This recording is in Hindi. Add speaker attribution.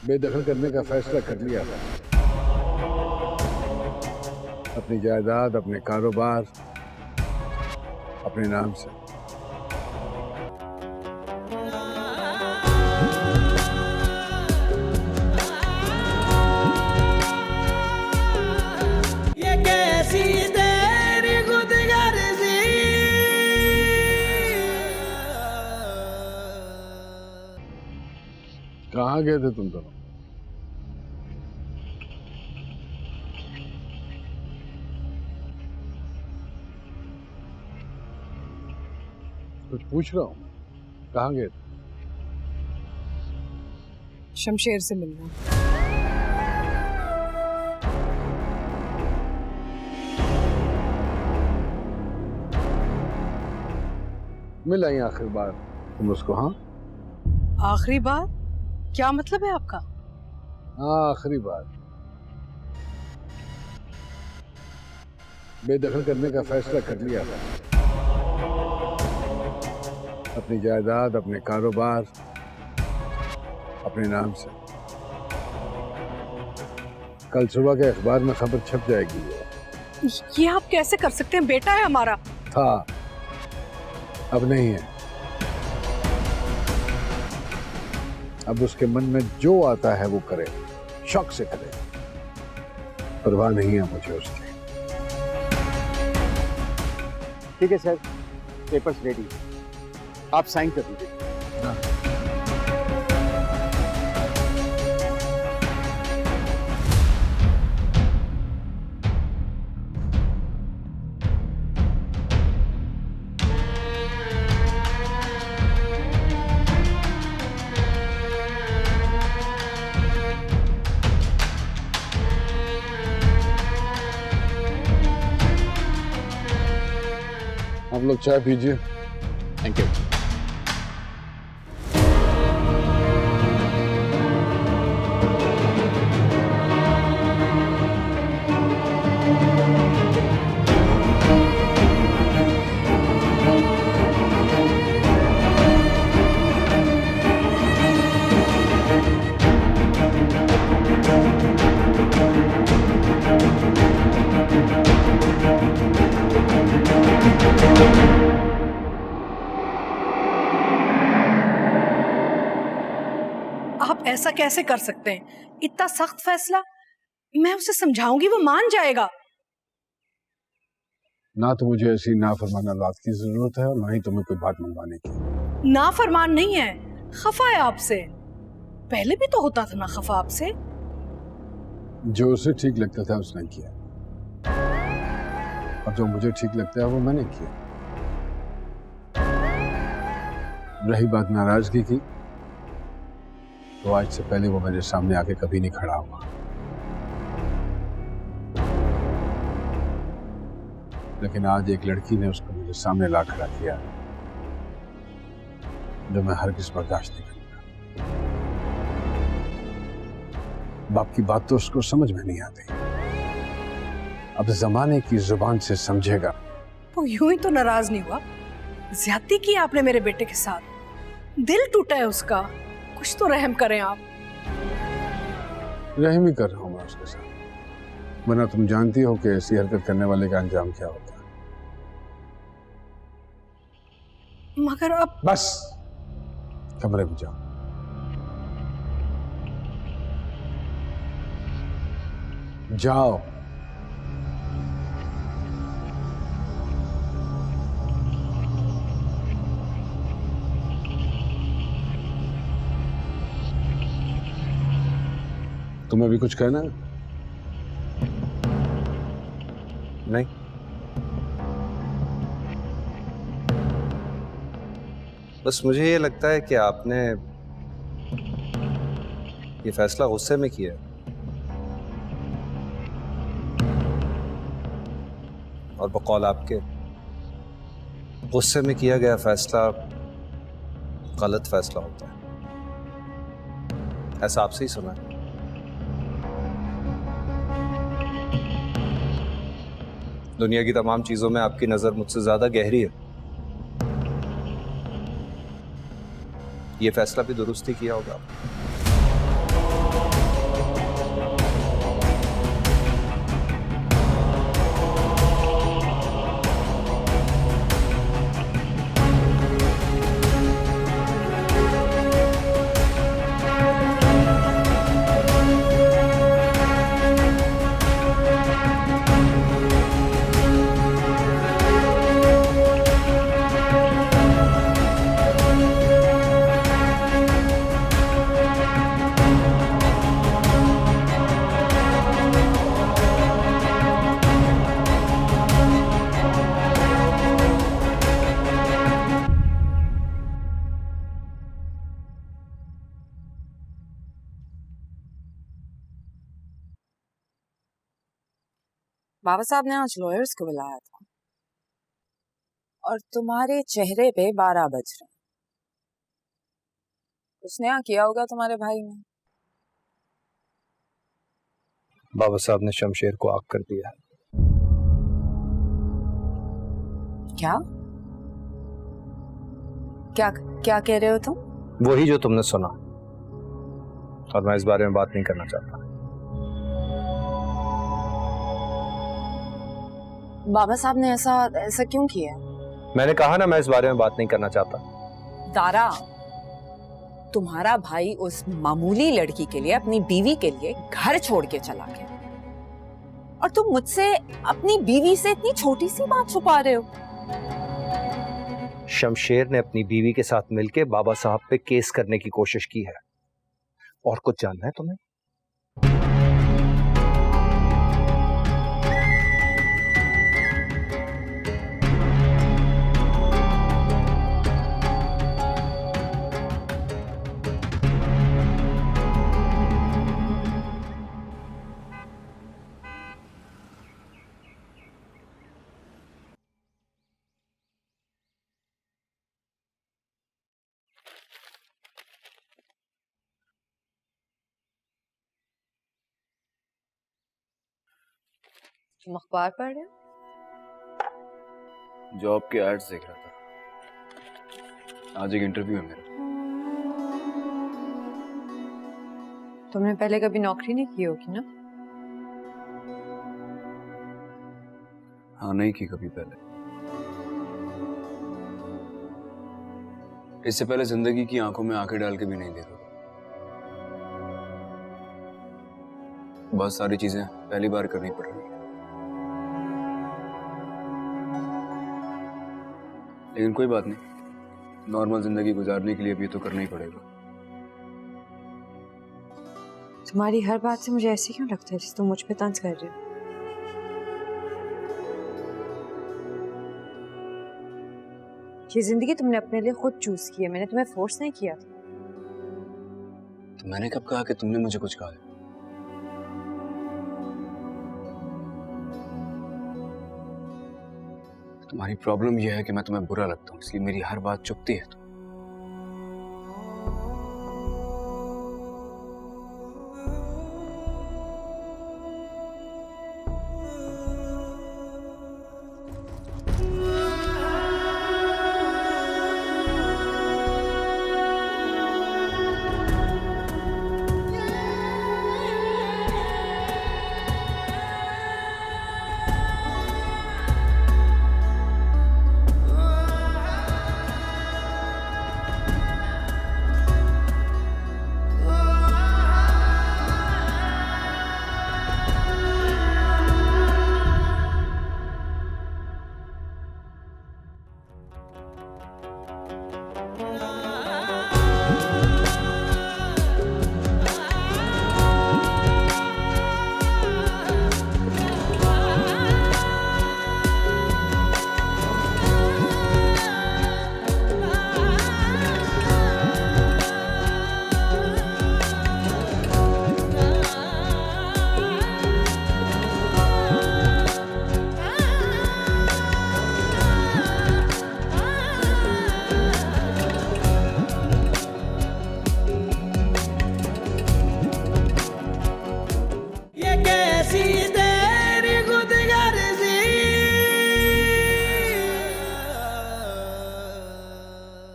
Speaker 1: बेदखल करने का फैसला कर लिया था। अपनी जायदाद, अपने कारोबार, अपने नाम से।
Speaker 2: ये कैसी तेरी खुदगर्जी,
Speaker 1: कहाँ गए थे तुम दोनों? कुछ पूछ रहा हूँ, कहाँ गए थे?
Speaker 3: शमशेर से मिलना।
Speaker 1: मिला ही आखिरी बार तुम उसको? हाँ,
Speaker 3: आखिरी बार? क्या मतलब है आपका?
Speaker 1: हाँ आखिरी बार। बेदखल करने का फैसला कर लिया था। अपनी जायदाद, अपने कारोबार, अपने नाम से। कल सुबह के अखबार में खबर छप जाएगी।
Speaker 3: ये आप कैसे कर सकते हैं? बेटा है हमारा।
Speaker 1: था, अब नहीं है। अब उसके मन में जो आता है वो करे, शौक से करे। परवाह नहीं है मुझे उसकी।
Speaker 4: ठीक है सर, पेपर्स रेडी, आप साइन कर दीजिए।
Speaker 1: आप लोग चाय पीजिए।
Speaker 4: Thank you.
Speaker 3: आप ऐसा कैसे कर सकते हैं? इतना सख्त फैसला? मैं उसे समझाऊंगी, वो मान जाएगा।
Speaker 1: ना तो मुझे ऐसी नाफरमान औलाद की जरूरत है और ना ही तुम्हें कोई बात मनवाने की।
Speaker 3: नाफरमान नहीं है, खफा है आपसे। पहले भी तो होता था ना खफा आपसे।
Speaker 1: जो उसे ठीक लगता था उसने किया, और जो मुझे ठीक लगता है वो मैंने किया। रही बात नाराजगी की, तो आज से पहले वो मेरे सामने आके कभी नहीं खड़ा हुआ। लेकिन आज एक लड़की ने उसको मेरे सामने ला खड़ा किया, जो मैं हरगिज़ बर्दाश्त नहीं करूंगा। बाप की बात तो उसको समझ में नहीं आती। अब जमाने की जुबान से समझेगा।
Speaker 3: वो यूं ही तो नाराज नहीं हुआ। ज्यादती की आपने मेरे बेटे के साथ, दिल टूटा है उसका। कुछ तो रहम करें आप।
Speaker 1: रहम ही कर रहा हूं मैं उसके साथ, वरना तुम जानती हो कि ऐसी हरकत करने वाले का अंजाम क्या होता है।
Speaker 3: मगर अब
Speaker 1: बस कमरे में जाओ। जाओ। तुम्हें भी कुछ कहना है?
Speaker 5: नहीं, बस मुझे ये लगता है कि आपने ये फैसला गुस्से में किया है, और बकौल आपके, गुस्से में किया गया फैसला गलत फैसला होता है। ऐसा आपसे ही सुना है। दुनिया की तमाम चीजों में आपकी नजर मुझसे ज्यादा गहरी है। ये फैसला भी दुरुस्त ही किया होगा।
Speaker 6: बाबा साहब ने आज लॉयर्स को बुलाया था और तुम्हारे चेहरे पे 12 बज रहे हैं। कुछ नया किया होगा तुम्हारे भाई ने।
Speaker 5: बाबा साहब ने शमशेर को आग कर दिया।
Speaker 6: क्या क्या क्या कह रहे हो तुम?
Speaker 5: वही जो तुमने सुना, और मैं इस बारे में बात नहीं करना चाहता।
Speaker 6: बाबा साहब ने ऐसा क्यों किया?
Speaker 5: मैंने कहा ना, मैं इस बारे में बात नहीं करना चाहता।
Speaker 6: दारा, तुम्हारा भाई उस मामूली लड़की के लिए, अपनी बीवी के लिए घर छोड़ के चला गया, और तुम मुझसे अपनी बीवी से इतनी छोटी सी बात छुपा रहे हो।
Speaker 5: शमशेर ने अपनी बीवी के साथ मिलकर बाबा साहब पे केस करने की कोशिश की है। और कुछ जानना है तुम्हें?
Speaker 6: तुम अखबार पढ़ रहे हो?
Speaker 7: जॉब के एड्स देख रहा था। आज एक इंटरव्यू है मेरा।
Speaker 6: तुमने पहले कभी नौकरी नहीं की होगी ना?
Speaker 7: हाँ, नहीं की कभी पहले। इससे पहले जिंदगी की आंखों में आंखें डाल के भी नहीं देखा। बहुत सारी चीजें पहली बार करनी पड़ रही है, लेकिन कोई बात नहीं। नॉर्मल जिंदगी गुजारने के लिए भी तो करना ही पड़ेगा।
Speaker 6: तुम्हारी हर बात से मुझे ऐसे क्यों लगता है जैसे तुम मुझ पे तंज कर रहे हो? ये जिंदगी तुमने अपने लिए खुद चूज की है, मैंने तुम्हें फोर्स नहीं किया था।
Speaker 7: तो मैंने कब कहा कि तुमने मुझे कुछ कहा है? तुम्हारी प्रॉब्लम यह है कि मैं तुम्हें बुरा लगता हूँ, इसलिए मेरी हर बात चुभती है।